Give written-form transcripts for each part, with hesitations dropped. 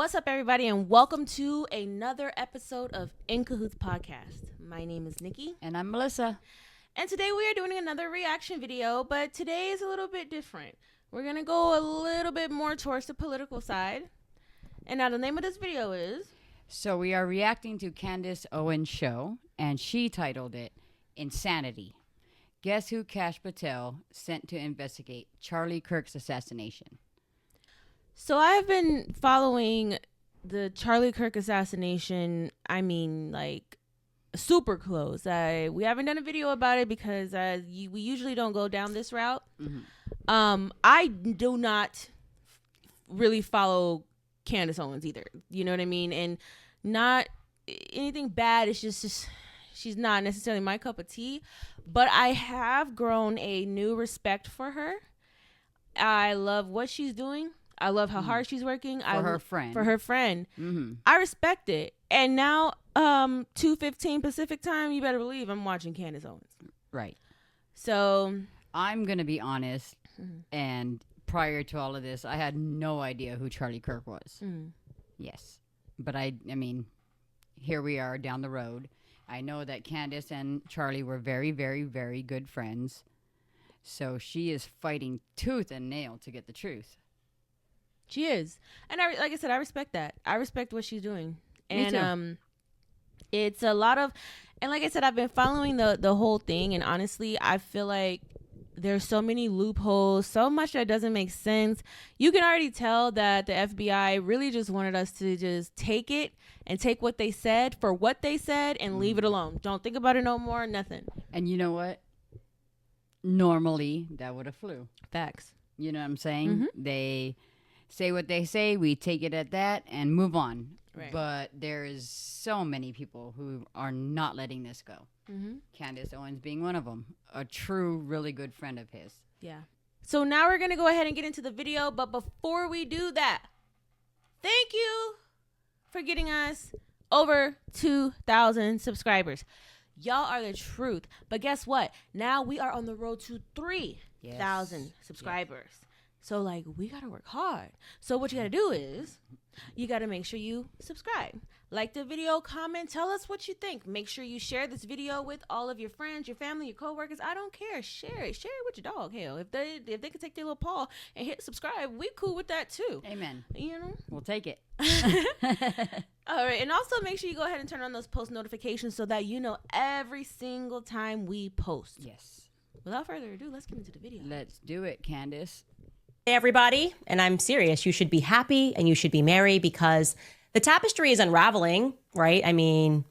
What's up, everybody, and welcome to another episode of In Cahoots Podcast. My name is Nikki. And I'm Melissa. And today we are doing another reaction video, but today is a little bit different. We're going to go a little bit more towards the political side. And now the name of this video is... So we are reacting to Candace Owens' show, and she titled it, Insanity. Guess who Kash Patel sent to investigate Charlie Kirk's assassination? So I've been following the Charlie Kirk assassination, super close. We haven't done a video about it because we usually don't go down this route. Mm-hmm. I do not really follow Candace Owens either. You know what I mean? And not anything bad. It's just she's not necessarily my cup of tea. But I have grown a new respect for her. I love what she's doing. I love how hard she's working. For her friend. Mm-hmm. I respect it. And now, 2:15 Pacific time, you better believe I'm watching Candace Owens. Right. So I'm going to be honest. Mm-hmm. And prior to all of this, I had no idea who Charlie Kirk was. Mm. Yes. But I mean, here we are down the road. I know that Candace and Charlie were very, very, very good friends. So she is fighting tooth and nail to get the truth. She is. And like I said, I respect that. I respect what she's doing. And Me too. It's a lot of, and like I said, I've been following the whole thing, and honestly, I feel like there's so many loopholes, so much that doesn't make sense. You can already tell that the FBI really just wanted us to just take it and take what they said for what they said and leave it alone. Don't think about it no more, nothing. And you know what? Normally, that would have flew. Facts. You know what I'm saying? Mm-hmm. They say what they say, we take it at that and move on. Right. But there is so many people who are not letting this go. Mm-hmm. Candace Owens being one of them, a true, really good friend of his. Yeah. So now we're going to go ahead and get into the video. But before we do that, thank you for getting us over 2,000 subscribers. Y'all are the truth. But guess what? Now we are on the road to 3,000 subscribers. Yes. So, we got to work hard. So, what you got to do is you got to make sure you subscribe. Like the video, comment, tell us what you think. Make sure you share this video with all of your friends, your family, your coworkers. I don't care. Share it. Share it with your dog. Hell, if they can take their little paw and hit subscribe, we cool with that too. Amen. You know? We'll take it. All right. And also make sure you go ahead and turn on those post notifications so that you know every single time we post. Yes. Without further ado, let's get into the video. Let's do it, Candace. Hey everybody, and I'm serious. You should be happy and you should be merry because the tapestry is unraveling, right? I mean,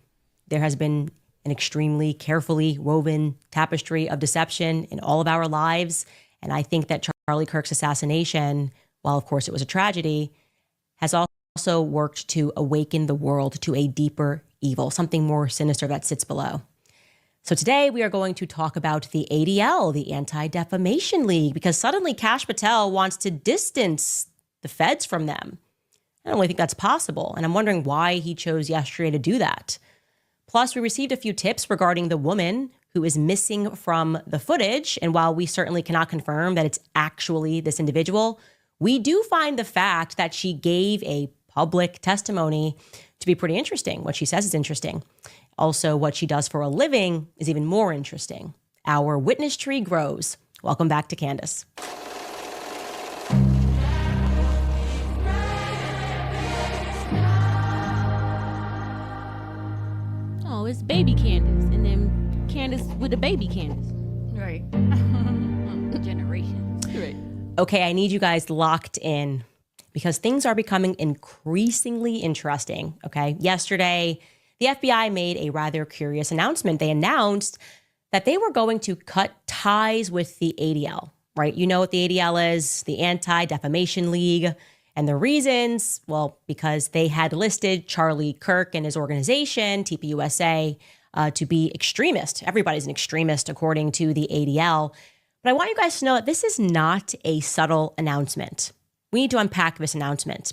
there has been an extremely carefully woven tapestry of deception in all of our lives. And I think that Charlie Kirk's assassination, while of course it was a tragedy, has also worked to awaken the world to a deeper evil, something more sinister that sits below. So today we are going to talk about the ADL, the Anti-Defamation League, because suddenly Kash Patel wants to distance the feds from them. I don't really think that's possible, and I'm wondering why he chose yesterday to do that. Plus, we received a few tips regarding the woman who is missing from the footage, and while we certainly cannot confirm that it's actually this individual, we do find the fact that she gave a public testimony to be pretty interesting. What she says is interesting. Also, what she does for a living is even more interesting. Our witness tree grows. Welcome back to Candace. Oh, it's baby Candace. And then Candace with the baby Candace. Right. Generations. Right. Okay, I need you guys locked in because things are becoming increasingly interesting. Okay, yesterday, the FBI made a rather curious announcement. They announced that they were going to cut ties with the ADL, right? You know what the ADL is, the Anti-Defamation League. And the reasons, well, because they had listed Charlie Kirk and his organization, TPUSA, to be extremist. Everybody's an extremist, according to the ADL. But I want you guys to know that this is not a subtle announcement. We need to unpack this announcement.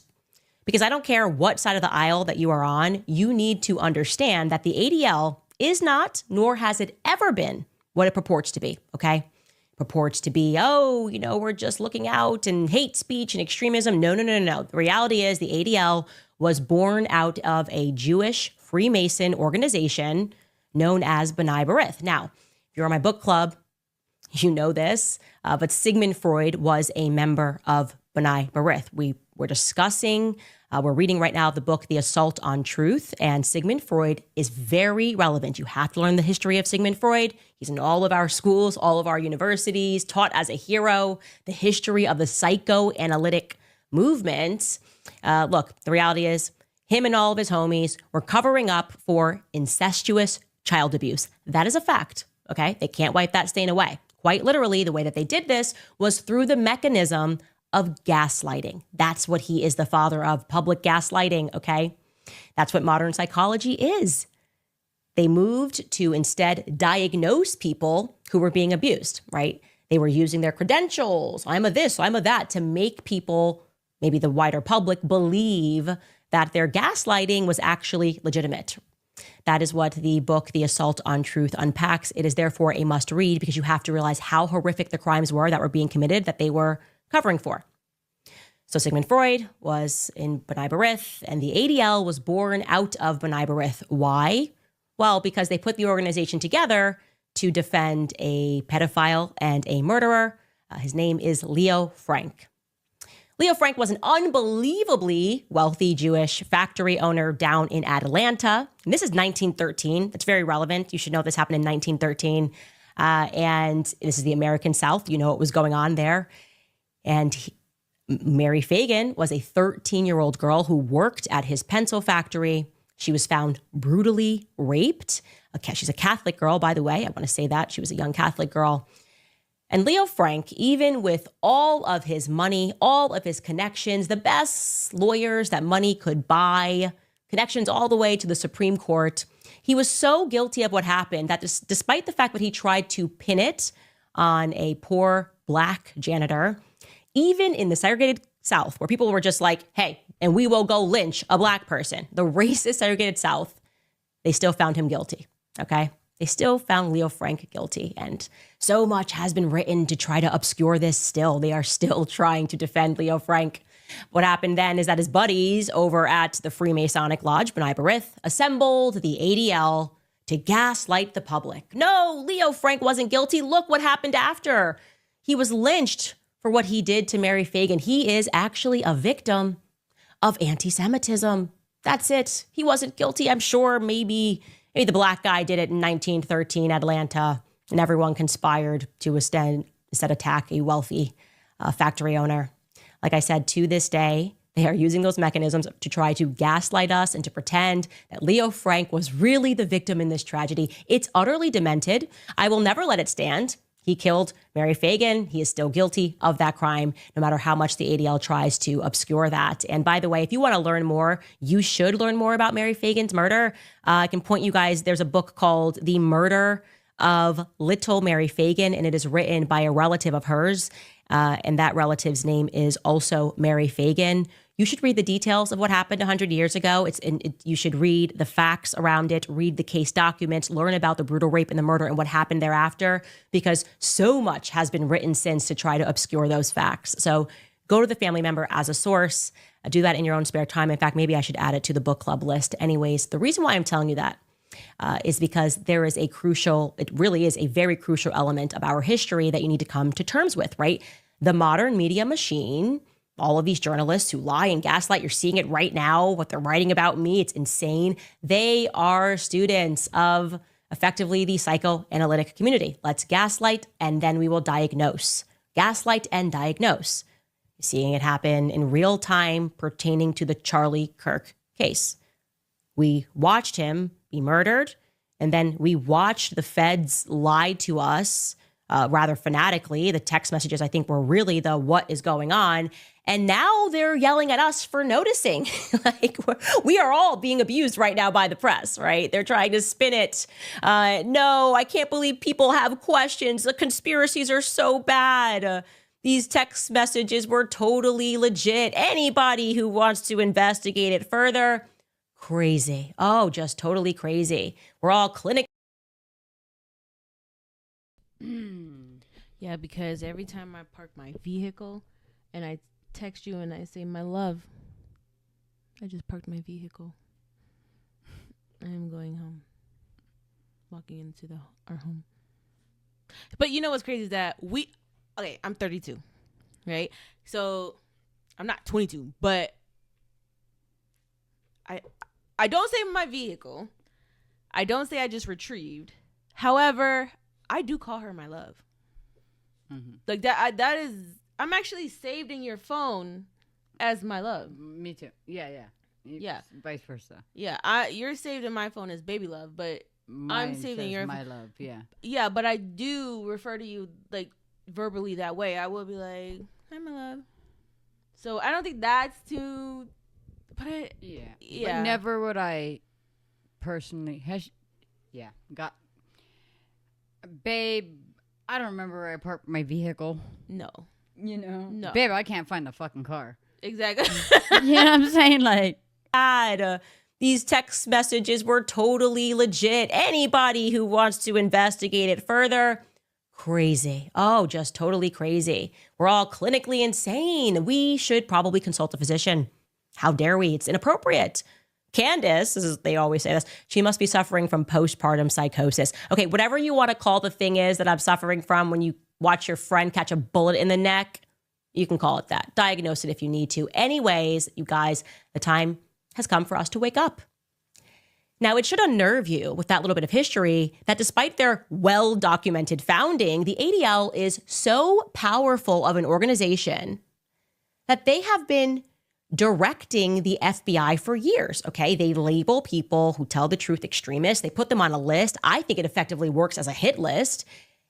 Because I don't care what side of the aisle that you are on, you need to understand that the ADL is not, nor has it ever been, what it purports to be, okay? purports to be, oh, we're just looking out and hate speech and extremism. No. The reality is the ADL was born out of a Jewish Freemason organization known as B'nai B'rith. Now, if you're on my book club, you know this, but Sigmund Freud was a member of B'nai B'rith. We're discussing, we're reading right now the book, The Assault on Truth, and Sigmund Freud is very relevant. You have to learn the history of Sigmund Freud. He's in all of our schools, all of our universities, taught as a hero, the history of the psychoanalytic movement. Look, the reality is him and all of his homies were covering up for incestuous child abuse. That is a fact, okay? They can't wipe that stain away. Quite literally, the way that they did this was through the mechanism of gaslighting. That's what he is the father of, public gaslighting, okay? That's what modern psychology is. They moved to instead diagnose people who were being abused, right? They were using their credentials, I'm a this, I'm a that, to make people, maybe the wider public, believe that their gaslighting was actually legitimate. That is what the book, The Assault on Truth, unpacks. It is therefore a must read because you have to realize how horrific the crimes were that were being committed that they were covering for. So Sigmund Freud was in B'nai B'rith, and the ADL was born out of B'nai B'rith. Why? Well, because they put the organization together to defend a pedophile and a murderer. His name is Leo Frank. Leo Frank was an unbelievably wealthy Jewish factory owner down in Atlanta. And this is 1913. That's very relevant. You should know this happened in 1913. And this is the American South. You know what was going on there. And Mary Fagan was a 13-year-old girl who worked at his pencil factory. She was found brutally raped. Okay, she's a Catholic girl, by the way. I want to say that. She was a young Catholic girl. And Leo Frank, even with all of his money, all of his connections, the best lawyers that money could buy, connections all the way to the Supreme Court, he was so guilty of what happened that despite the fact that he tried to pin it on a poor Black janitor, even in the segregated South, where people were just like, hey, and we will go lynch a Black person, the racist segregated South, they still found him guilty, okay? They still found Leo Frank guilty, and so much has been written to try to obscure this still. They are still trying to defend Leo Frank. What happened then is that his buddies over at the Freemasonic Lodge, B'nai B'rith, assembled the ADL to gaslight the public. No, Leo Frank wasn't guilty. Look what happened after. He was lynched for what he did to Mary Fagan. He is actually a victim of anti-Semitism. That's it. He wasn't guilty. I'm sure maybe the Black guy did it in 1913 Atlanta, and everyone conspired to instead attack a wealthy factory owner. Like I said, to this day, they are using those mechanisms to try to gaslight us and to pretend that Leo Frank was really the victim in this tragedy. It's utterly demented. I will never let it stand. He killed Mary Fagan. He is still guilty of that crime, no matter how much the ADL tries to obscure that. And by the way, if you want to learn more, you should learn more about Mary Fagan's murder. I can point you guys, there's a book called The Murder of Little Mary Fagan, and it is written by a relative of hers. And that relative's name is also Mary Fagan. You should read the details of what happened 100 years ago. You should read the facts around it, read the case documents, learn about the brutal rape and the murder and what happened thereafter, because so much has been written since to try to obscure those facts. So go to the family member as a source. Do that in your own spare time. In fact, maybe I should add it to the book club list. Anyways, the reason why I'm telling you that is because it really is a very crucial element of our history that you need to come to terms with, right? The modern media machine, all of these journalists who lie and gaslight, you're seeing it right now, what they're writing about me, it's insane. They are students of effectively the psychoanalytic community. Let's gaslight and then we will diagnose. Gaslight and diagnose. Seeing it happen in real time pertaining to the Charlie Kirk case. We watched him be murdered, and then we watched the feds lie to us rather fanatically. The text messages, I think, were really the what is going on. And now they're yelling at us for noticing. Like we are all being abused right now by the press, right? They're trying to spin it. No, I can't believe people have questions. The conspiracies are so bad. These text messages were totally legit. Anybody who wants to investigate it further, crazy. Oh, just totally crazy. We're all clinical. Yeah, because every time I park my vehicle and I text you and I say, my love, I just parked my vehicle. I am going home. Walking into our home. But you know what's crazy is that I'm 32, right? So I'm not 22, but I don't say my vehicle. I don't say I just retrieved. However, I do call her my love. Mm-hmm. Like that is, I'm actually saved in your phone as my love. Me too. Yeah. Yeah. Vice versa. Yeah. You're saved in my phone as baby love, but Mine I'm saving your my love. Yeah. Yeah, but I do refer to you like verbally that way. I will be like, hi, my love. So I don't think that's too. But But never would I personally. Babe, I don't remember where I parked my vehicle. No. No. Babe, I can't find the fucking car. Exactly. You know what I'm saying? Like, these text messages were totally legit. Anybody who wants to investigate it further, crazy. Oh, just totally crazy. We're all clinically insane. We should probably consult a physician. How dare we? It's inappropriate. Candace, they always say this, she must be suffering from postpartum psychosis. Okay, whatever you want to call the thing is that I'm suffering from when you watch your friend catch a bullet in the neck, you can call it that. Diagnose it if you need to. Anyways, you guys, the time has come for us to wake up. Now, it should unnerve you with that little bit of history that despite their well-documented founding, the ADL is so powerful of an organization that they have been directing the FBI for years, okay? They label people who tell the truth extremists. They put them on a list. I think it effectively works as a hit list.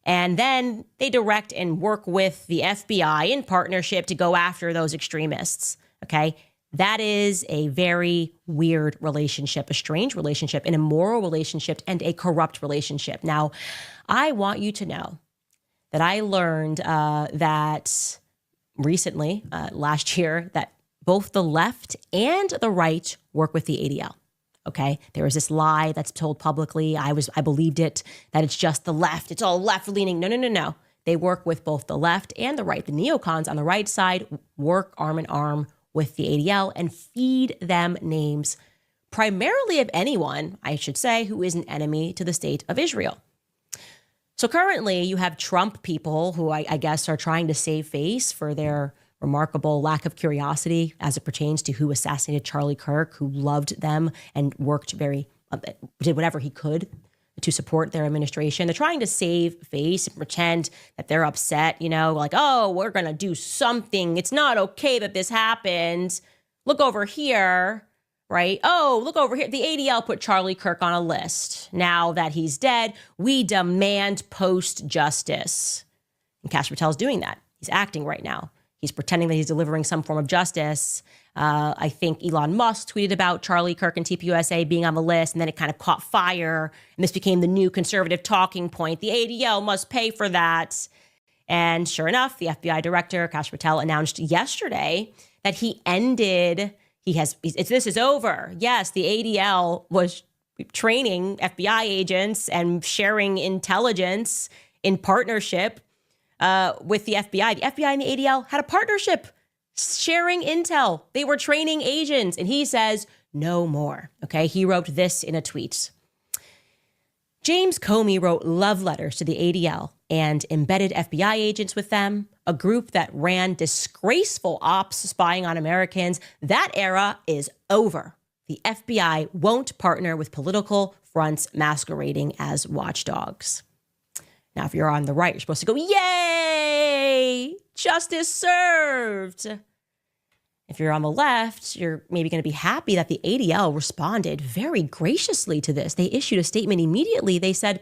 And then they direct and work with the FBI in partnership to go after those extremists, okay? That is a very weird relationship, a strange relationship, an immoral relationship, and a corrupt relationship. Now, I want you to know that I learned that recently, last year, that both the left and the right work with the ADL. Okay, there was this lie that's told publicly. I believed it, that it's just the left. It's all left leaning. No. They work with both the left and the right. The neocons on the right side work arm in arm with the ADL and feed them names, primarily of anyone, I should say, who is an enemy to the state of Israel. So currently you have Trump people who I guess are trying to save face for their remarkable lack of curiosity as it pertains to who assassinated Charlie Kirk, who loved them and worked did whatever he could to support their administration. They're trying to save face and pretend that they're upset, like, oh, we're going to do something. It's not okay that this happened. Look over here, right? Oh, look over here. The ADL put Charlie Kirk on a list. Now that he's dead, we demand post-justice. And Kash Patel's doing that. He's acting right now. He's pretending that he's delivering some form of justice. I think Elon Musk tweeted about Charlie Kirk and TPUSA being on the list, and then it kind of caught fire, and this became the new conservative talking point. The ADL must pay for that. And sure enough, the FBI director, Kash Patel, announced yesterday that this is over. Yes, the ADL was training FBI agents and sharing intelligence in partnership with the FBI. The FBI and the ADL had a partnership sharing intel. They were training agents, and he says no more. Okay, he wrote this in a tweet. James Comey wrote love letters to the ADL and embedded FBI agents with them, a group that ran disgraceful ops spying on Americans. That era is over. The FBI won't partner with political fronts masquerading as watchdogs. Now, if you're on the right, you're supposed to go, yay, justice served. If you're on the left, you're maybe going to be happy that the ADL responded very graciously to this. They issued a statement immediately. They said,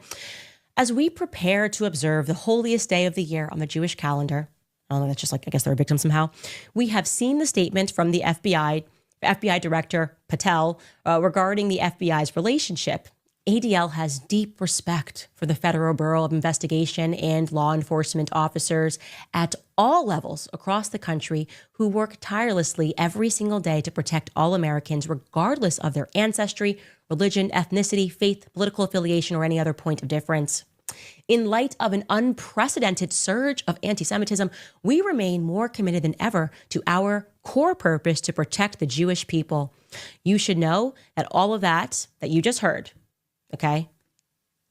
as we prepare to observe the holiest day of the year on the Jewish calendar, I don't know, that's just like, I guess they're a victim somehow. We have seen the statement from the FBI Director Patel regarding the FBI's relationship. ADL has deep respect for the Federal Bureau of Investigation and law enforcement officers at all levels across the country who work tirelessly every single day to protect all Americans, regardless of their ancestry, religion, ethnicity, faith, political affiliation, or any other point of difference. In light of an unprecedented surge of anti-Semitism, we remain more committed than ever to our core purpose to protect the Jewish people. You should know that all of that you just heard, okay,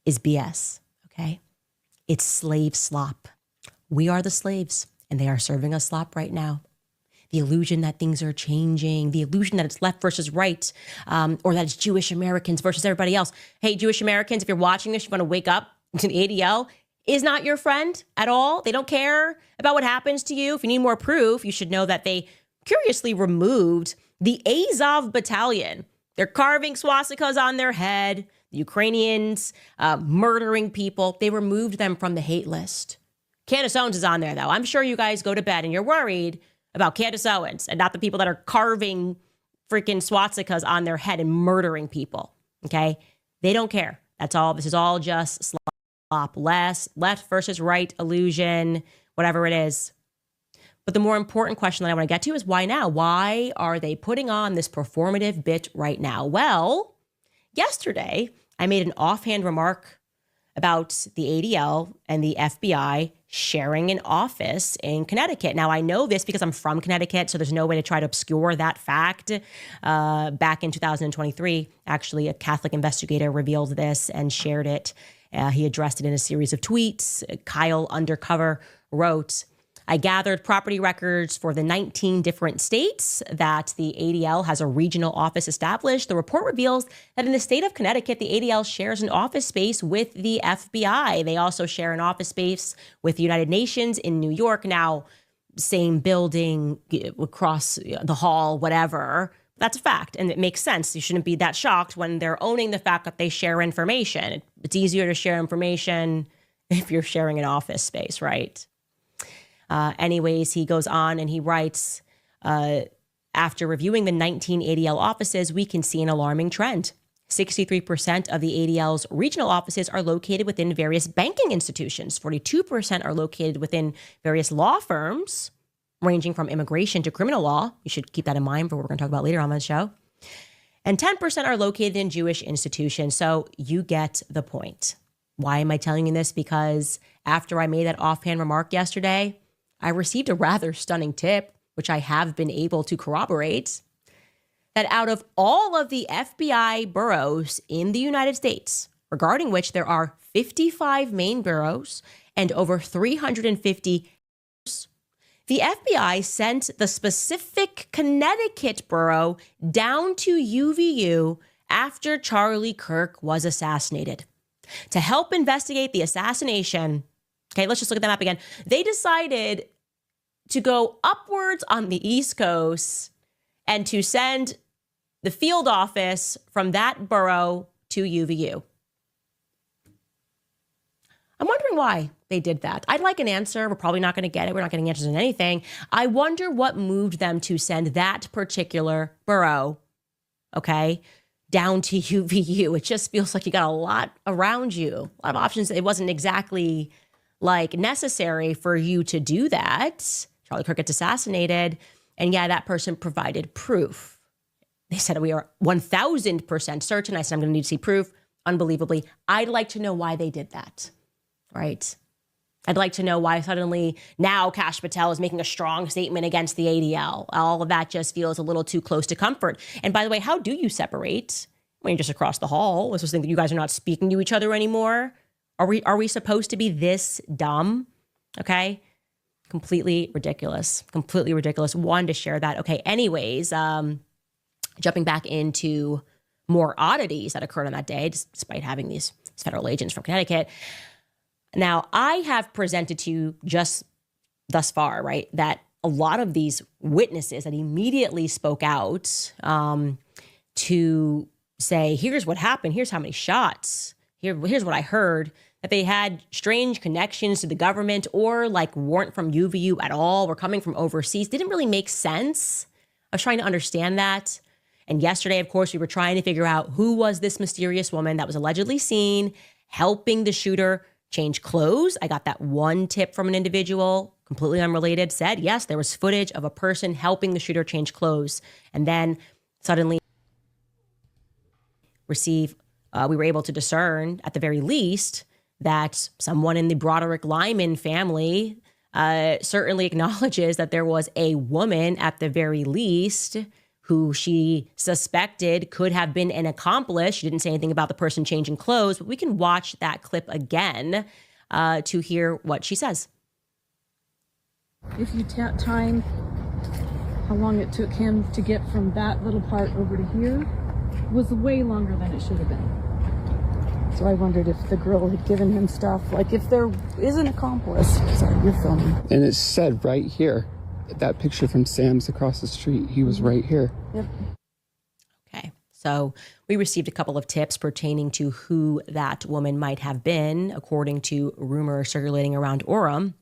is BS, okay? It's slave slop. We are the slaves, and they are serving us slop right now. The illusion that things are changing, the illusion that it's left versus right, or that it's Jewish Americans versus everybody else. Hey, Jewish Americans, if you're watching this, you want to wake up. The ADL is not your friend at all. They don't care about what happens to you. If you need more proof, you should know that they curiously removed the Azov battalion. They're carving swastikas on their head. The Ukrainians murdering people. They removed them from the hate list. Candace Owens is on there, though. I'm sure you guys go to bed and you're worried about Candace Owens and not the people that are carving freaking swastikas on their head and murdering people. Okay? They don't care. That's all. This is all just slop, left versus right illusion, whatever it is. But the more important question that I want to get to is why now? Why are they putting on this performative bit right now? Well, yesterday I made an offhand remark about the ADL and the FBI sharing an office in Connecticut. Now, I know this because I'm from Connecticut, so there's no way to try to obscure that fact. Back in 2023, actually, a Catholic investigator revealed this and shared it. He addressed it in a series of tweets. Kyle Undercover wrote, I gathered property records for the 19 different states that the ADL has a regional office established. The report reveals that in the state of Connecticut, the ADL shares an office space with the FBI. They also share an office space with the United Nations in New York. Now, same building, across the hall, whatever. That's a fact, and it makes sense. You shouldn't be that shocked when they're owning the fact that they share information. It's easier to share information if you're sharing an office space, right? Anyways, he goes on and he writes, after reviewing the 19 ADL offices, we can see an alarming trend. 63% of the ADL's regional offices are located within various banking institutions. 42% are located within various law firms, ranging from immigration to criminal law. You should keep that in mind for what we're going to talk about later on the show. And 10% are located in Jewish institutions. So you get the point. Why am I telling you this? Because after I made that offhand remark yesterday, I received a rather stunning tip, which I have been able to corroborate, that out of all of the FBI boroughs in the United States, regarding which there are 55 main boroughs and over 350, the FBI sent the specific Connecticut borough down to UVU after Charlie Kirk was assassinated. To help investigate the assassination, okay, let's just look at that map again. They decided to go upwards on the East Coast and to send the field office from that borough to UVU. I'm wondering why they did that. I'd like an answer. We're probably not going to get it. We're not getting answers in anything. I wonder what moved them to send that particular borough, okay, down to UVU. It just feels like you got a lot around you, a lot of options. It wasn't exactly like necessary for you to do that. Charlie Kirk gets assassinated. And yeah, that person provided proof. They said, we are 1,000% certain. I said, I'm going to need to see proof. Unbelievably. I'd like to know why they did that, right? I'd like to know why suddenly now Kash Patel is making a strong statement against the ADL. All of that just feels a little too close to comfort. And by the way, how do you separate when you're just across the hall? Let's just think that you guys are not speaking to each other anymore. Are we supposed to be this dumb? Okay. Completely ridiculous. Completely ridiculous. Wanted to share that. Okay. Anyways, jumping back into more oddities that occurred on that day, despite having these federal agents from Connecticut. Now, I have presented to you just thus far, right, that a lot of these witnesses that immediately spoke out to say, here's what happened, here's how many shots, here's what I heard, that they had strange connections to the government or like weren't from UVU at all, were coming from overseas, didn't really make sense. I was trying to understand that. And yesterday, of course, we were trying to figure out who was this mysterious woman that was allegedly seen helping the shooter change clothes. I got that one tip from an individual, completely unrelated, said, yes, there was footage of a person helping the shooter change clothes. And then suddenly we were able to discern, at the very least, that someone in the Broderick Lyman family certainly acknowledges that there was a woman at the very least who she suspected could have been an accomplice. She didn't say anything about the person changing clothes, but we can watch that clip again to hear what she says. If you time how long it took him to get from that little part over to here, was way longer than it should have been. So I wondered if the girl had given him stuff, like if there is an accomplice. Sorry, you're filming. And it said right here, that picture from Sam's across the street, he was right here. Yep. Okay, so we received a couple of tips pertaining to who that woman might have been, according to rumors circulating around Orem.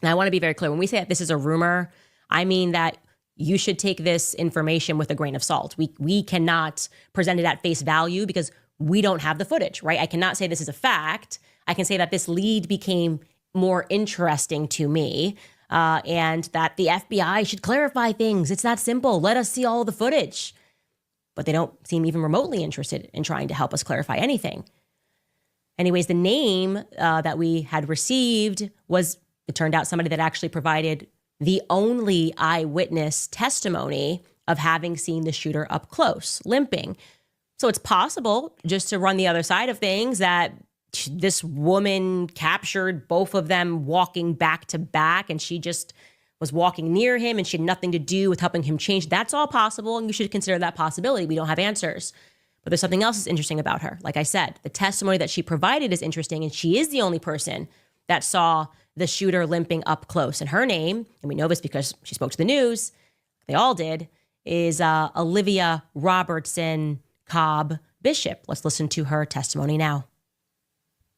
And I want to be very clear. When we say that this is a rumor, I mean that you should take this information with a grain of salt. We cannot present it at face value because we don't have the footage, right? I cannot say this is a fact. I can say that this lead became more interesting to me and that the FBI should clarify things. It's that simple. Let us see all the footage. But they don't seem even remotely interested in trying to help us clarify anything. Anyways, the name that we had received was, it turned out, somebody that actually provided the only eyewitness testimony of having seen the shooter up close, limping. So it's possible, just to run the other side of things, that this woman captured both of them walking back to back and she just was walking near him and she had nothing to do with helping him change. That's all possible, and you should consider that possibility. We don't have answers. But there's something else that's interesting about her. Like I said, the testimony that she provided is interesting, and she is the only person that saw the shooter limping up close. And her name, and we know this because she spoke to the news, they all did, is Olivia Robertson Cobb Bishop. Let's listen to her testimony now.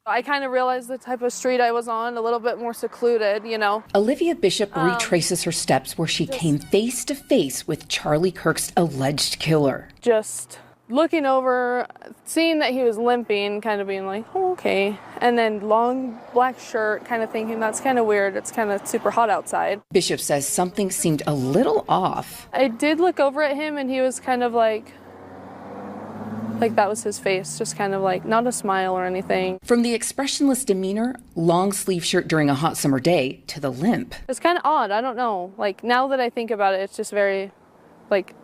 I kind of realized the type of street I was on, a little bit more secluded, you know. Olivia Bishop retraces her steps where she came face to face with Charlie Kirk's alleged killer. Just looking over, seeing that he was limping, kind of being like, oh, okay. And then long black shirt, kind of thinking that's kind of weird. It's kind of super hot outside. Bishop says something seemed a little off. I did look over at him and he was kind of like that was his face, just kind of like not a smile or anything. From the expressionless demeanor, long sleeve shirt during a hot summer day, to the limp. It's kind of odd. I don't know. Like now that I think about it, it's just very like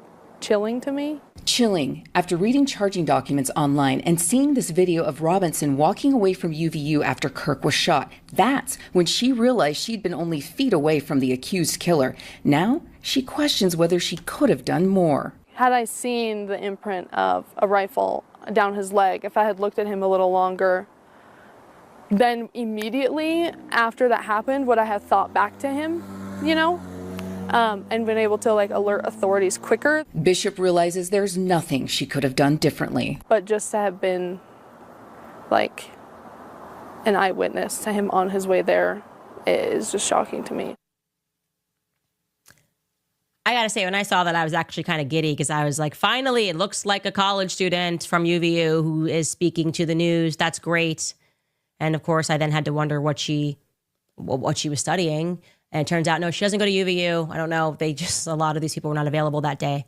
chilling to me. Chilling after reading charging documents online and seeing this video of Robinson walking away from UVU after Kirk was shot. That's when she realized she'd been only feet away from the accused killer. Now she questions whether she could have done more. Had I seen the imprint of a rifle down his leg, if I had looked at him a little longer, then immediately after that happened, would I have thought back to him, you know, and been able to like alert authorities quicker. Bishop realizes there's nothing she could have done differently. But just to have been like an eyewitness to him on his way there is just shocking to me. I gotta say, when I saw that, I was actually kind of giddy because I was like, finally, it looks like a college student from UVU who is speaking to the news. That's great. And of course, I then had to wonder what she was studying. And it turns out, no, she doesn't go to UVU. I don't know. A lot of these people were not available that day.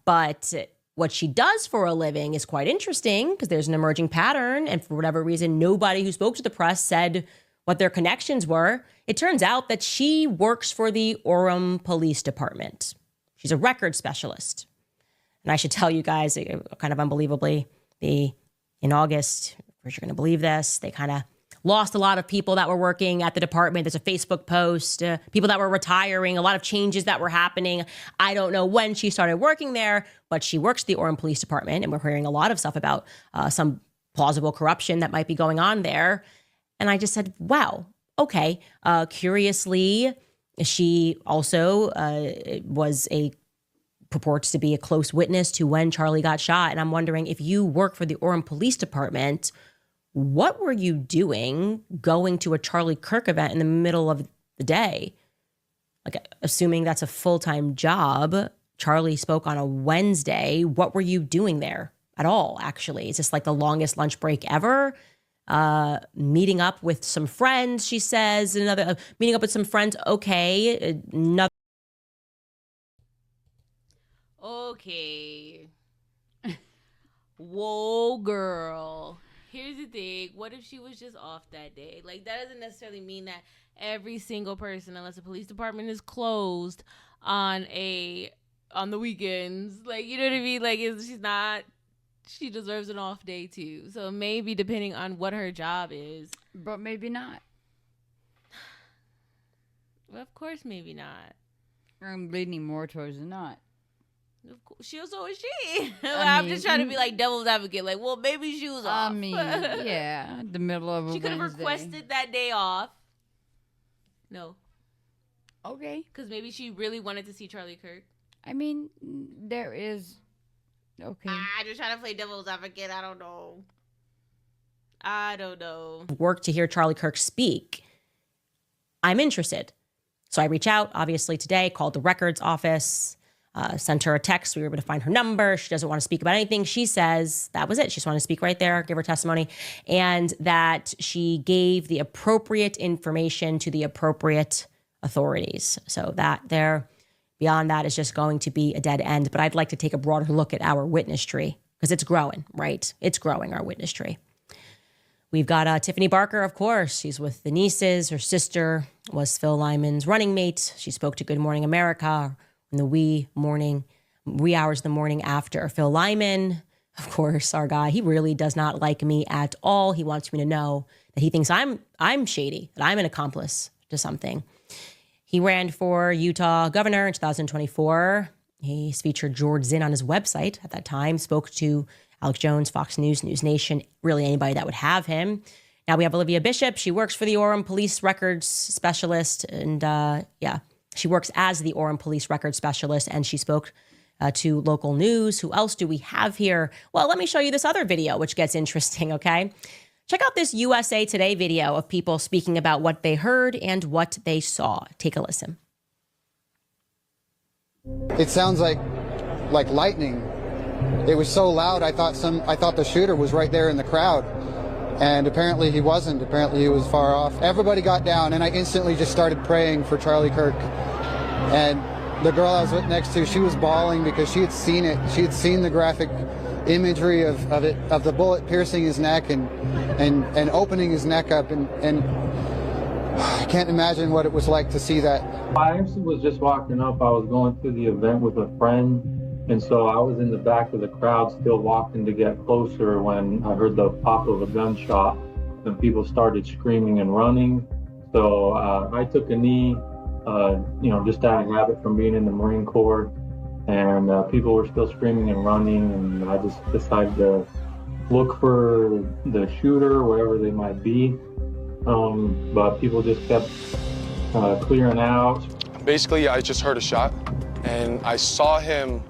But what she does for a living is quite interesting because there's an emerging pattern. And for whatever reason, nobody who spoke to the press said what their connections were. It turns out that she works for the Orem Police Department. She's a record specialist. And I should tell you guys, kind of unbelievably, in August, of course you're going to believe this, they kind of lost a lot of people that were working at the department. There's a Facebook post, people that were retiring, a lot of changes that were happening. I don't know when she started working there, but she works at the Orem Police Department, and we're hearing a lot of stuff about some plausible corruption that might be going on there. And I just said, wow, okay. Curiously, she also purports to be a close witness to when Charlie got shot. And I'm wondering, if you work for the Orem Police Department, what were you doing going to a Charlie Kirk event in the middle of the day? Like, assuming that's a full-time job, Charlie spoke on a Wednesday. What were you doing there at all, actually? Is this like the longest lunch break ever? Meeting up with some friends, she says. Meeting up with some friends, okay. Okay. Whoa, girl. Here's the thing. What if she was just off that day? Like, that doesn't necessarily mean that every single person, unless the police department is closed on the weekends. Like, you know what I mean? Like, she deserves an off day too. So maybe depending on what her job is. But maybe not. Well, of course, maybe not. I'm leaning more towards not. Of course, so is she. I'm just trying to be like devil's advocate. Like, well, maybe she was off. I mean, yeah, the middle of a she could have Wednesday. requested that day off. No. Okay. Because maybe she really wanted to see Charlie Kirk. I mean, there is. Okay. I'm just trying to play devil's advocate. I don't know. Work to hear Charlie Kirk speak. I'm interested. So I reach out, obviously, today, called the records office, sent her a text. We were able to find her number. She doesn't want to speak about anything. She says that was it. She just wanted to speak right there, give her testimony, and that she gave the appropriate information to the appropriate authorities. So that there, beyond that, is just going to be a dead end. But I'd like to take a broader look at our witness tree because it's growing, right? It's growing, our witness tree. We've got Tiffany Barker, of course. She's with the nieces. Her sister was Phil Lyman's running mate. She spoke to Good Morning America in the wee hours of the morning after. Phil Lyman, of course, our guy, he really does not like me at all. He wants me to know that he thinks I'm shady, that I'm an accomplice to something. He ran for Utah governor in 2024. He's featured George Zinn on his website at that time, spoke to Alex Jones, Fox News, News Nation, really anybody that would have him. Now we have Olivia Bishop. She works for the Orem Police Records Specialist. And she works as the Orem Police Records Specialist. And she spoke to local news. Who else do we have here? Well, let me show you this other video, which gets interesting, okay? Check out this USA Today video of people speaking about what they heard and what they saw. Take a listen. It sounds like lightning. It was so loud, I thought the shooter was right there in the crowd. And apparently he wasn't. Apparently he was far off. Everybody got down, and I instantly just started praying for Charlie Kirk. And the girl I was with next to, she was bawling because she had seen it. She had seen the graphic imagery of the bullet piercing his neck and opening his neck up. And I can't imagine what it was like to see that. I actually was just walking up. I was going to the event with a friend. And so I was in the back of the crowd still walking to get closer when I heard the pop of a gunshot and people started screaming and running. So I took a knee, just out of habit from being in the Marine Corps. And people were still screaming and running. And I just decided to look for the shooter, wherever they might be. But people just kept clearing out. Basically, I just heard a shot and I saw him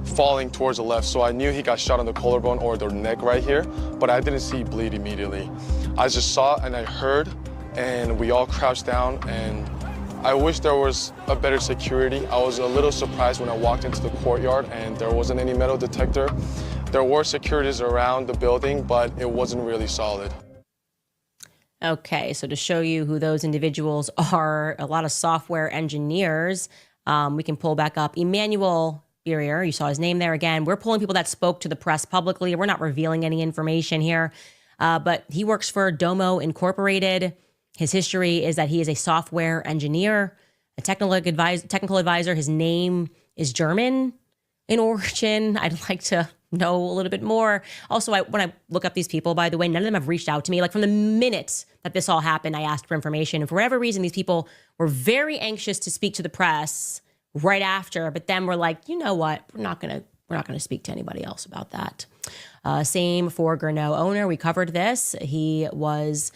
falling towards the left, so I knew he got shot on the collarbone or the neck right here, but I didn't see bleed immediately. I just saw and I heard, and we all crouched down, and I wish there was a better security. I was a little surprised when I walked into the courtyard and there wasn't any metal detector. There were securities around the building, but it wasn't really solid. Okay, so to show you who those individuals are, a lot of software engineers, we can pull back up Emmanuel Burier. You saw his name there again. We're pulling people that spoke to the press publicly. We're not revealing any information here, but he works for Domo Incorporated. His history is that he is a software engineer, a technical advisor. His name is German in origin. I'd like to know a little bit more. Also, when I look up these people, by the way, none of them have reached out to me. Like from the minute that this all happened, I asked for information. And for whatever reason, these people were very anxious to speak to the press right after, but then we're like, you know what? We're not gonna speak to anybody else about that. Same for Gurno owner. We covered this. He was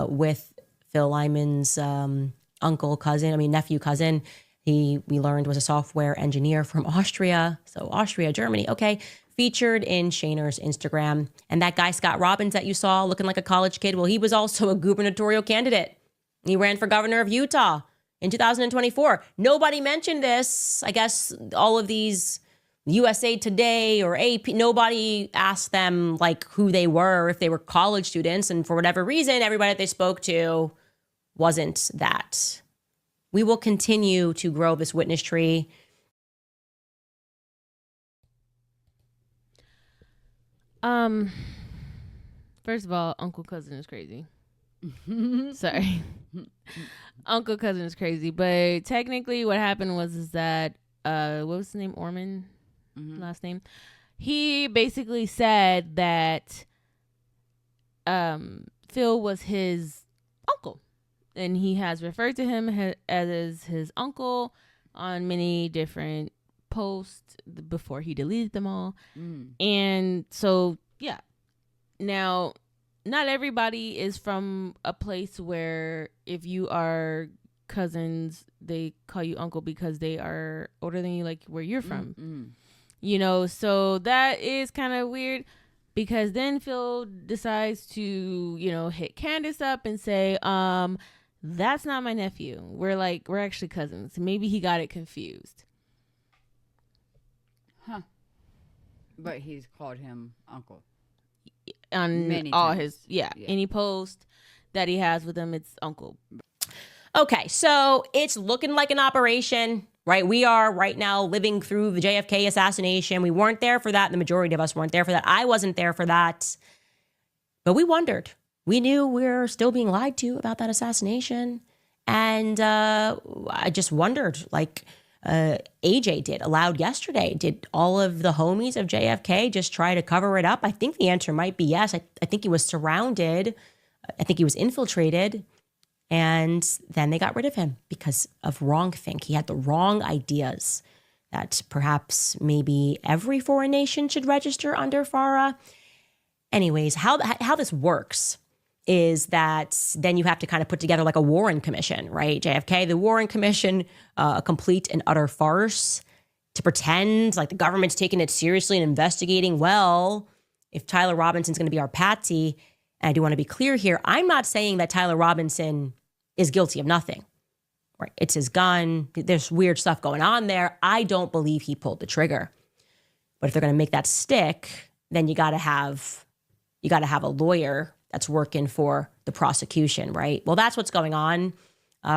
with Phil Lyman's nephew cousin. We learned was a software engineer from Austria. So Austria, Germany. Okay. Featured in Shaner's Instagram. And that guy, Scott Robbins, that you saw looking like a college kid, well, he was also a gubernatorial candidate. He ran for governor of Utah in 2024. Nobody mentioned this. I guess all of these USA Today or AP, nobody asked them like who they were, if they were college students. And for whatever reason, everybody that they spoke to wasn't that. We will continue to grow this witness tree. First of all, Uncle Cousin is crazy. Sorry. Uncle Cousin is crazy. But technically what happened was that, what was his name? Orman? Last name? He basically said that Phil was his uncle. And he has referred to him as his uncle on many different posts before he deleted them all. And so, yeah. Now, not everybody is from a place where if you are cousins, they call you uncle because they are older than you, like where you're from. You know, so that is kind of weird. Because then Phil decides to, you know, hit Candace up and say, that's not my nephew. We're actually cousins. Maybe he got it confused. Huh. But he's called him uncle. On Many all times. his, any post that he has with him, it's uncle. Okay, so it's looking like an operation, right? We are right now living through the JFK assassination. We weren't there for that. The majority of us weren't there for that. I wasn't there for that. But we wondered. We knew we were still being lied to about that assassination. And I just wondered, like AJ did, Aloud yesterday, did all of the homies of JFK just try to cover it up? I think the answer might be yes. I think he was surrounded. I think he was infiltrated. And then they got rid of him because of wrongthink. He had the wrong ideas that perhaps maybe every foreign nation should register under FARA. Anyways, how this works is that then you have to kind of put together like a Warren Commission, right? JFK, the Warren Commission, a complete and utter farce to pretend like the government's taking it seriously and investigating. Well, if Tyler Robinson's going to be our patsy, and I do want to be clear here, I'm not saying that Tyler Robinson is guilty of nothing. Right? It's his gun. There's weird stuff going on there. I don't believe he pulled the trigger. But if they're going to make that stick, then you got to have a lawyer that's working for the prosecution, right? Well, that's what's going on.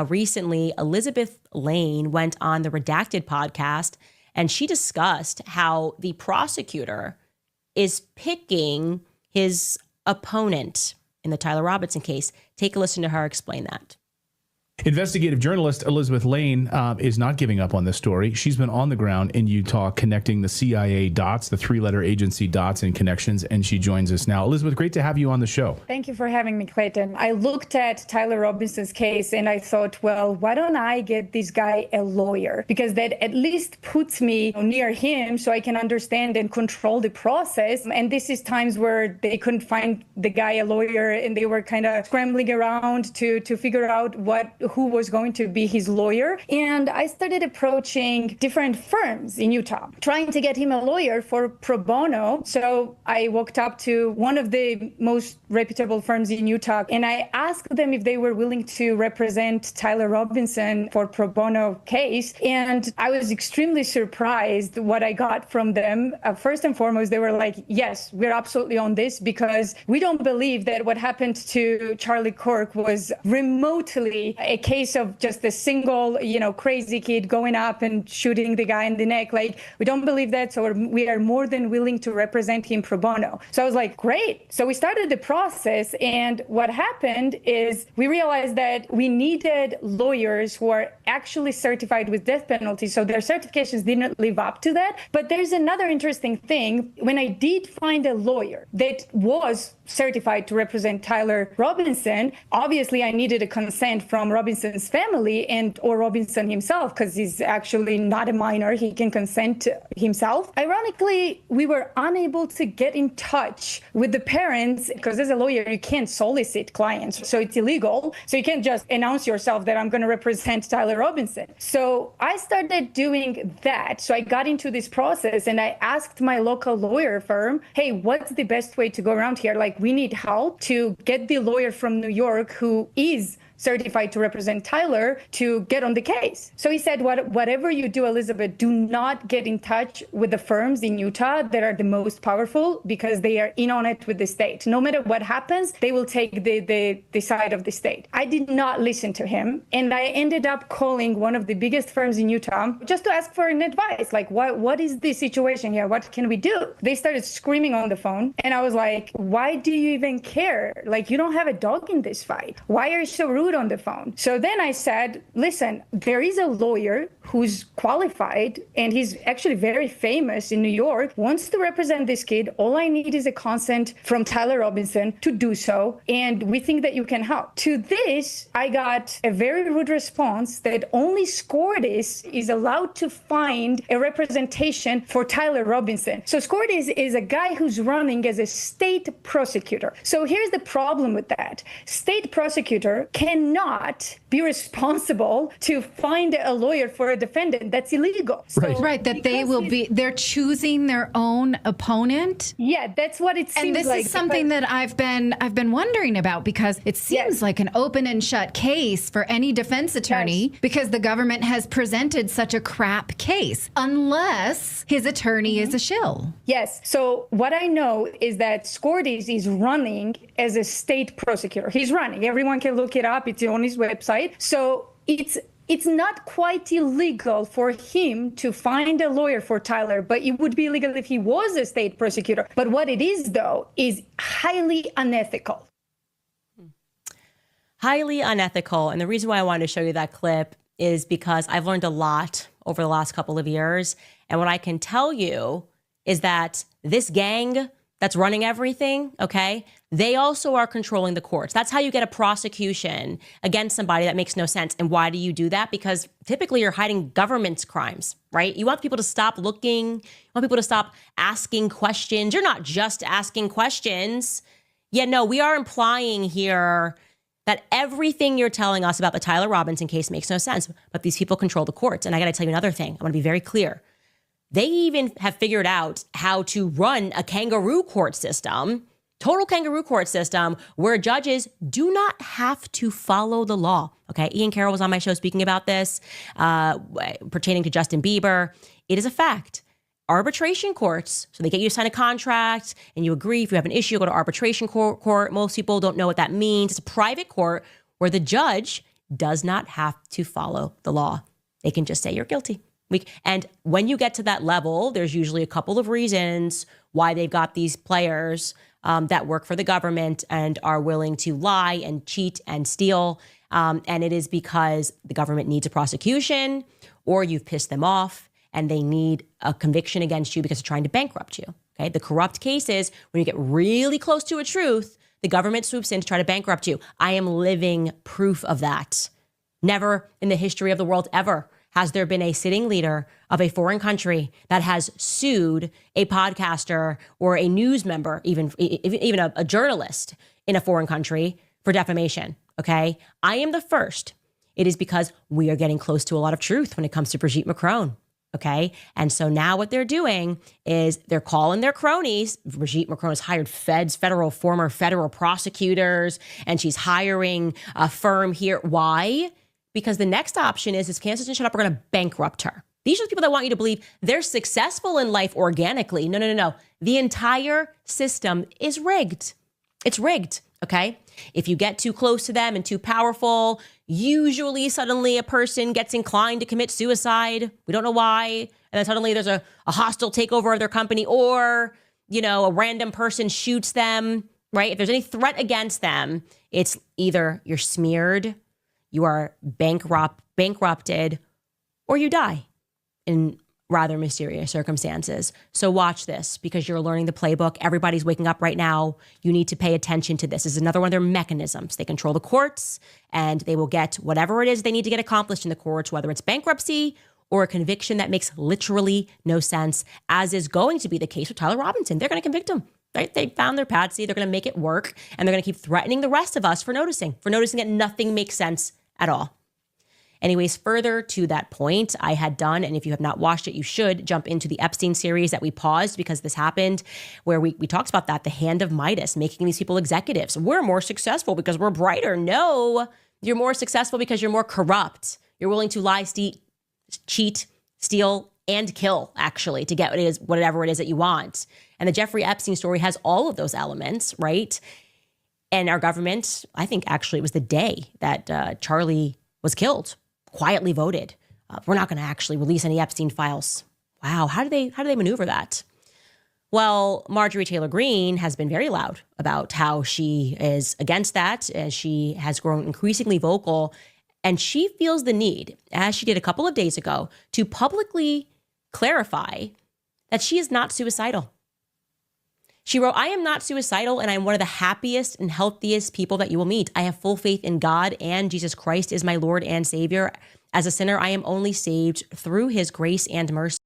Recently, Elizabeth Lane went on the Redacted podcast, and she discussed how the prosecutor is picking his opponent in the Tyler Robinson case. Take a listen to her explain that. Investigative journalist Elizabeth Lane is not giving up on this story. She's been on the ground in Utah connecting the CIA dots, the three-letter agency dots and connections, and she joins us now. Elizabeth, great to have you on the show. Thank you for having me, Clayton. I looked at Tyler Robinson's case and I thought, well, why don't I get this guy a lawyer? Because that at least puts me near him so I can understand and control the process. And this is times where they couldn't find the guy a lawyer and they were kind of scrambling around to figure out who was going to be his lawyer. And I started approaching different firms in Utah, trying to get him a lawyer for pro bono. So I walked up to one of the most reputable firms in Utah, and I asked them if they were willing to represent Tyler Robinson for pro bono case. And I was extremely surprised what I got from them. First and foremost, they were like, yes, we're absolutely on this because we don't believe that what happened to Charlie Kirk was remotely a case of just a single, crazy kid going up and shooting the guy in the neck. Like, we don't believe that. So we are more than willing to represent him pro bono. So I was like, great. So we started the process. And what happened is we realized that we needed lawyers who are actually certified with death penalty. So their certifications didn't live up to that. But there's another interesting thing. When I did find a lawyer that was certified to represent Tyler Robinson, obviously I needed a consent from Robinson's family or Robinson himself, because he's actually not a minor. He can consent himself. Ironically, we were unable to get in touch with the parents because as a lawyer, you can't solicit clients. So it's illegal. So you can't just announce yourself that I'm going to represent Tyler Robinson. So I started doing that. So I got into this process and I asked my local lawyer firm, hey, what's the best way to go around here? Like, we need help to get the lawyer from New York who is certified to represent Tyler to get on the case. So he said, whatever you do, Elizabeth, do not get in touch with the firms in Utah that are the most powerful because they are in on it with the state. No matter what happens, they will take the side of the state. I did not listen to him. And I ended up calling one of the biggest firms in Utah just to ask for an advice. Like, what is the situation here? What can we do? They started screaming on the phone. And I was like, why do you even care? Like, you don't have a dog in this fight. Why are you so rude on the phone? So then I said, listen, there is a lawyer who's qualified and he's actually very famous in New York, wants to represent this kid. All I need is a consent from Tyler Robinson to do so. And we think that you can help. To this, I got a very rude response that only SCORDIS is allowed to find a representation for Tyler Robinson. So SCORDIS is a guy who's running as a state prosecutor. So here's the problem with that. State prosecutor cannot be responsible to find a lawyer for a defendant. That's illegal. Right, that they're choosing their own opponent. Yeah, that's what it seems like. And this is something that I've been wondering about, because it seems like an open and shut case for any defense attorney, because the government has presented such a crap case, unless his attorney is a shill. Yes. So what I know is that SCORDIS is running as a state prosecutor. He's running. Everyone can look it up. It's on his website. So it's not quite illegal for him to find a lawyer for Tyler, but it would be illegal if he was a state prosecutor. But what it is, though, is highly unethical. Highly unethical. And the reason why I wanted to show you that clip is because I've learned a lot over the last couple of years. And what I can tell you is that this gang that's running everything, okay, they also are controlling the courts. That's how you get a prosecution against somebody that makes no sense. And why do you do that? Because typically you're hiding government's crimes, right? You want people to stop looking. You want people to stop asking questions. You're not just asking questions. Yeah, no, we are implying here that everything you're telling us about the Tyler Robinson case makes no sense. But these people control the courts. And I got to tell you another thing. I want to be very clear. They even have figured out how to run a kangaroo court system, total kangaroo court system, where judges do not have to follow the law. Okay, Ian Carroll was on my show speaking about this, pertaining to Justin Bieber. It is a fact. Arbitration courts, so they get you to sign a contract and you agree. If you have an issue, go to arbitration court. Most people don't know what that means. It's a private court where the judge does not have to follow the law. They can just say you're guilty. And when you get to that level, there's usually a couple of reasons why they've got these players that work for the government and are willing to lie and cheat and steal. And it is because the government needs a prosecution, or you've pissed them off and they need a conviction against you because they're trying to bankrupt you. Okay, the corrupt cases, when you get really close to a truth, the government swoops in to try to bankrupt you. I am living proof of that. Never in the history of the world ever has there been a sitting leader of a foreign country that has sued a podcaster or a news member, even a journalist in a foreign country for defamation, okay? I am the first. It is because we are getting close to a lot of truth when it comes to Brigitte Macron, okay? And so now what they're doing is they're calling their cronies. Brigitte Macron has hired former federal prosecutors, and she's hiring a firm here. Why? Because the next option is Candace doesn't shut up, we're going to bankrupt her. These are the people that want you to believe they're successful in life organically. No. The entire system is rigged. It's rigged, okay? If you get too close to them and too powerful, usually suddenly a person gets inclined to commit suicide. We don't know why. And then suddenly there's a hostile takeover of their company, or, a random person shoots them, right? If there's any threat against them, it's either you're smeared, you are bankrupted, or you die in rather mysterious circumstances. So watch this, because you're learning the playbook. Everybody's waking up right now. You need to pay attention to this. This is another one of their mechanisms. They control the courts, and they will get whatever it is they need to get accomplished in the courts, whether it's bankruptcy or a conviction that makes literally no sense, as is going to be the case with Tyler Robinson. They're going to convict him. Right? They found their patsy. They're going to make it work, and they're going to keep threatening the rest of us for noticing that nothing makes sense at all. Anyways, further to that point, I had done, and if you have not watched it, you should jump into the Epstein series that we paused because this happened, where we talked about that, the hand of Midas, making these people executives. We're more successful because we're brighter. No, You're more successful because you're more corrupt. You're willing to lie, cheat, steal, and kill, actually, to get what it is, whatever it is that you want. And the Jeffrey Epstein story has all of those elements, right? And our government, I think actually it was the day that Charlie was killed, quietly voted. We're not going to actually release any Epstein files. Wow, how do they maneuver that? Well, Marjorie Taylor Greene has been very loud about how she is against that, as she has grown increasingly vocal, and she feels the need, as she did a couple of days ago, to publicly clarify that she is not suicidal. She wrote, "I am not suicidal, and I am one of the happiest and healthiest people that you will meet. I have full faith in God, and Jesus Christ is my Lord and Savior. As a sinner, I am only saved through his grace and mercy."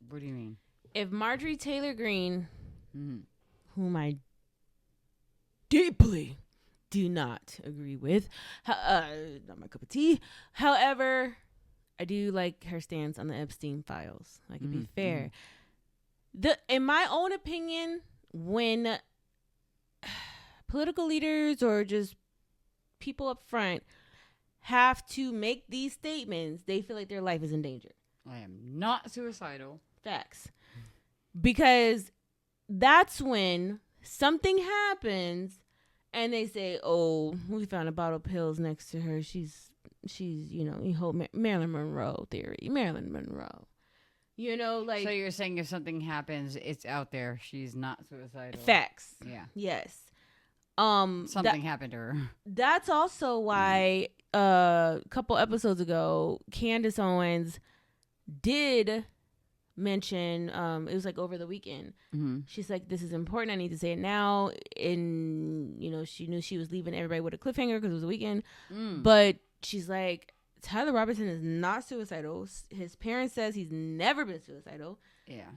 What do you mean? If Marjorie Taylor Greene, whom I deeply do not agree with, not my cup of tea. However, I do like her stance on the Epstein files. I can be fair. In my own opinion, when political leaders or just people up front have to make these statements, they feel like their life is in danger. I am not suicidal. Facts. Because that's when something happens and they say, "Oh, we found a bottle of pills next to her. She's you whole Marilyn Monroe theory. Marilyn Monroe." Like. So you're saying if something happens, it's out there. She's not suicidal. Facts. Yeah. Yes. Something happened to her. That's also why a couple episodes ago, Candace Owens did mention, it was like over the weekend. She's like, "This is important. I need to say it now." And, she knew she was leaving everybody with a cliffhanger because it was a weekend. But she's like, Tyler Robinson is not suicidal. His parents says he's never been suicidal. Yeah.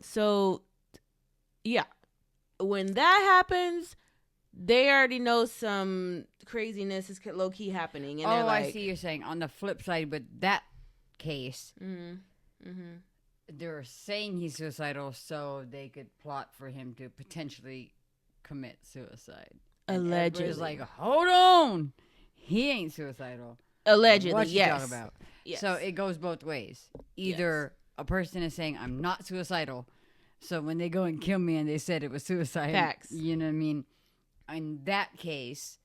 So yeah, when that happens, they already know some craziness is low key happening. And I see you're saying on the flip side with that case, they're saying he's suicidal so they could plot for him to potentially commit suicide. Allegedly. It's like, hold on, he ain't suicidal. Allegedly, what you yes. talk about? Yes. So it goes both ways. Either a person is saying I'm not suicidal, so when they go and kill me and they said it was suicide, facts. You know what I mean? In that case,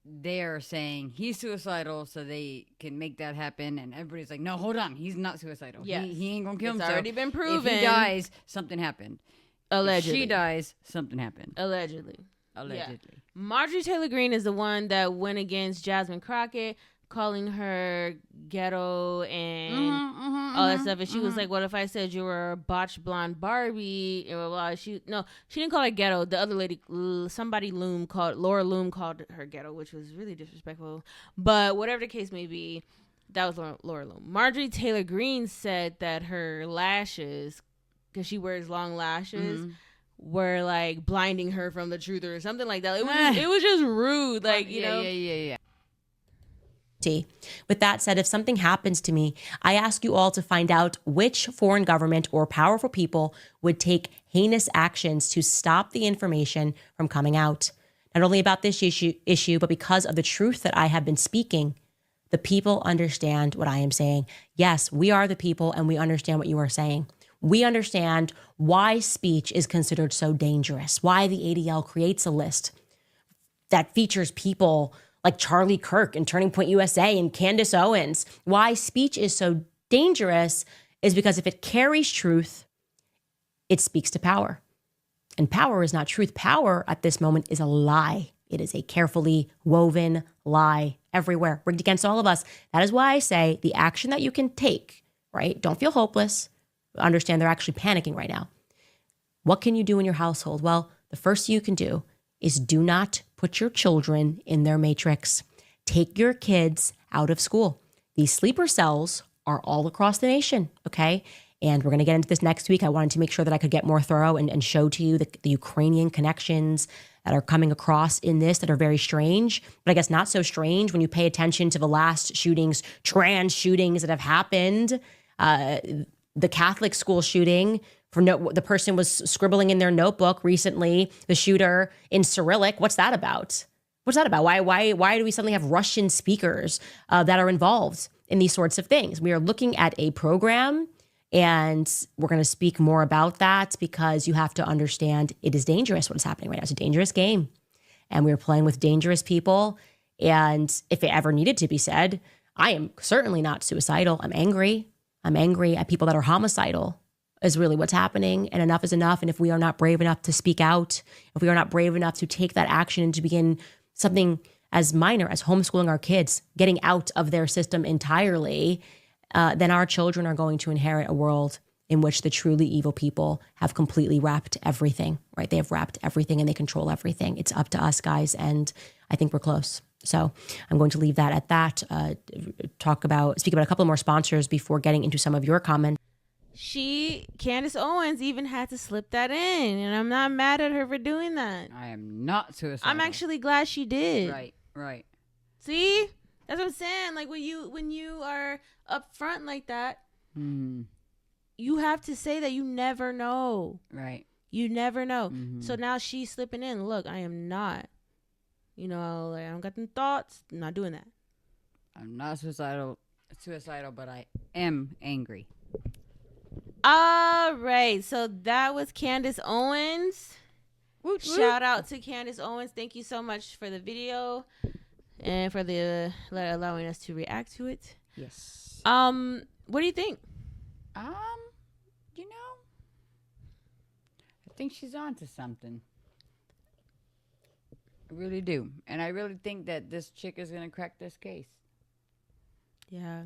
they're saying he's suicidal, so they can make that happen, and everybody's like, "No, hold on, he's not suicidal. Yes. He ain't gonna kill It's himself. already been proven. If he dies, something happened. Allegedly. If she dies, something happened. Allegedly. Yeah. Marjorie Taylor Greene is the one that went against Jasmine Crockett, calling her ghetto and all that stuff. And she was like, "What if I said you were a botched blonde Barbie?" And blah, blah. She didn't call her ghetto. The other lady, Laura Loom called her ghetto, which was really disrespectful. But whatever the case may be, that was Laura Loom. Marjorie Taylor Greene said that her lashes, because she wears long lashes, were like blinding her from the truth or something like that. It was just rude. Like, Yeah. With that said, if something happens to me, I ask you all to find out which foreign government or powerful people would take heinous actions to stop the information from coming out. Not only about this issue, but because of the truth that I have been speaking, the people understand what I am saying. Yes, we are the people, and we understand what you are saying. We understand why speech is considered so dangerous, why the ADL creates a list that features people like Charlie Kirk and Turning Point USA and Candace Owens. Why speech is so dangerous is because if it carries truth, it speaks to power. And power is not truth. Power at this moment is a lie. It is a carefully woven lie everywhere, rigged against all of us. That is why I say the action that you can take, right? Don't feel hopeless. Understand they're actually panicking right now. What can you do in your household? Well, the first thing you can do is do not put your children in their matrix. Take your kids out of school. These sleeper cells are all across the nation, okay? And we're going to get into this next week. I wanted to make sure that I could get more thorough and show to you the Ukrainian connections that are coming across in this that are very strange, but I guess not so strange when you pay attention to the last shootings, trans shootings that have happened. The Catholic school shooting, the person was scribbling in their notebook recently, the shooter in Cyrillic. What's that about? What's that about? Why do we suddenly have Russian speakers that are involved in these sorts of things? We are looking at a program, and we're going to speak more about that because you have to understand it is dangerous what's happening right now. It's a dangerous game, and we are playing with dangerous people. And if it ever needed to be said, I am certainly not suicidal. I'm angry. I'm angry at people that are homicidal is really what's happening, and enough is enough. And if we are not brave enough to speak out, if we are not brave enough to take that action and to begin something as minor as homeschooling our kids, getting out of their system entirely, then our children are going to inherit a world in which the truly evil people have completely wrapped everything, right? They have wrapped everything and they control everything. It's up to us, guys, and I think we're close. So I'm going to leave that at that. Speak about a couple more sponsors before getting into some of your comments. Candace Owens even had to slip that in, and I'm not mad at her for doing that. I am not suicidal. I'm actually glad she did. Right. See? That's what I'm saying. Like when you are upfront like that, you have to say that you never know. Right. You never know. So now she's slipping in. Look, I am not. I don't got them thoughts. I'm not doing that. I'm not suicidal, but I am angry. All right. So that was Candace Owens. Shout out to Candace Owens. Thank you so much for the video and for allowing us to react to it. Yes. What do you think? I think she's on to something. I really do. And I really think that this chick is going to crack this case. Yeah.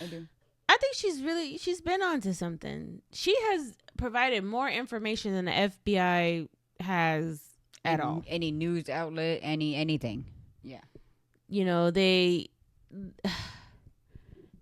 I do. I think she's been onto something. She has provided more information than the FBI has at all. Any news outlet, anything. Yeah.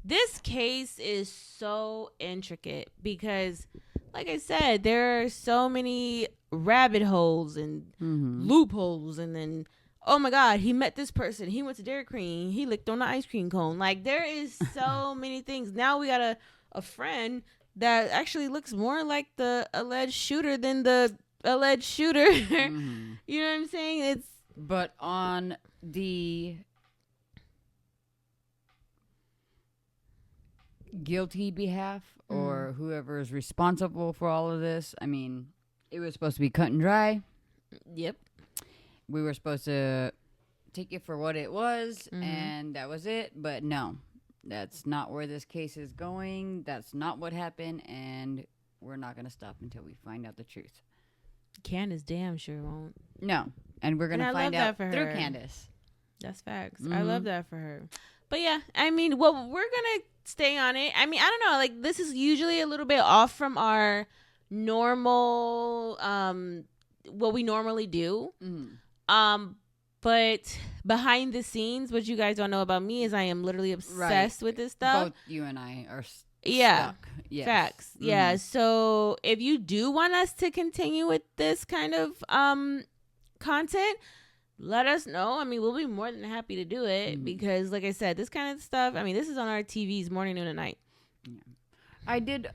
This case is so intricate because, like I said, there are so many rabbit holes and loopholes, and then, oh my God, he met this person. He went to Dairy Queen. He licked on the ice cream cone. Like, there is so many things. Now we got a friend that actually looks more like the alleged shooter than the alleged shooter. You know what I'm saying? But on the guilty behalf, or whoever is responsible for all of this, I mean, it was supposed to be cut and dry. Yep. We were supposed to take it for what it was, and that was it. But no, that's not where this case is going. That's not what happened, and we're not going to stop until we find out the truth. Candace damn sure won't. No, and we're going to find out through Candace. That's facts. I love that for her. But yeah, I mean, we're going to stay on it. I mean, I don't know. Like, this is usually a little bit off from our normal, what we normally do. But behind the scenes, what you guys don't know about me is I am literally obsessed with this stuff. Both you and I are stuck. Yes. Facts. Yeah. So if you do want us to continue with this kind of content, let us know. I mean, we'll be more than happy to do it because, like I said, this kind of stuff, I mean, this is on our TVs morning, noon, and night. Yeah. I did,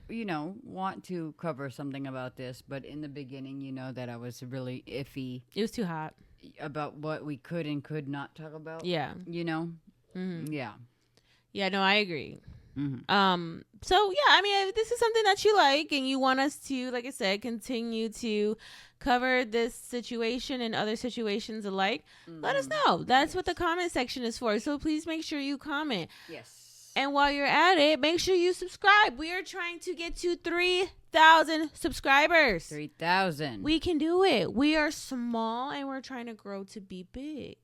want to cover something about this, but in the beginning, that I was really iffy. It was too hot. About what we could and could not talk about. Yeah. Yeah. Yeah, no, I agree. So, yeah, I mean, if this is something that you like and you want us to, like I said, continue to cover this situation and other situations alike, let us know. That's what the comment section is for. So please make sure you comment. Yes. And while you're at it, make sure you subscribe. We are trying to get to 3,000 subscribers. 3,000. We can do it. We are small and we're trying to grow to be big.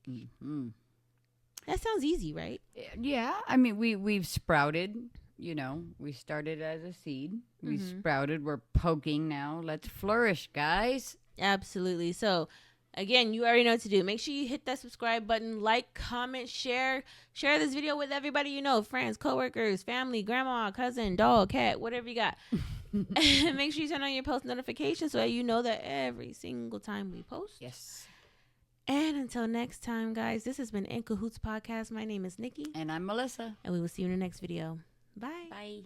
That sounds easy, right? Yeah. I mean, we've sprouted. We started as a seed. We sprouted. We're poking now. Let's flourish, guys. Absolutely. So, again, you already know what to do. Make sure you hit that subscribe button, like, comment, share this video with everybody you know, friends, coworkers, family, grandma, cousin, dog, cat, whatever you got. Make sure you turn on your post notifications so that you know that every single time we post. Yes. And until next time, guys, this has been In Cahoots Podcast. My name is Nikki. And I'm Melissa. And we will see you in the next video. Bye. Bye.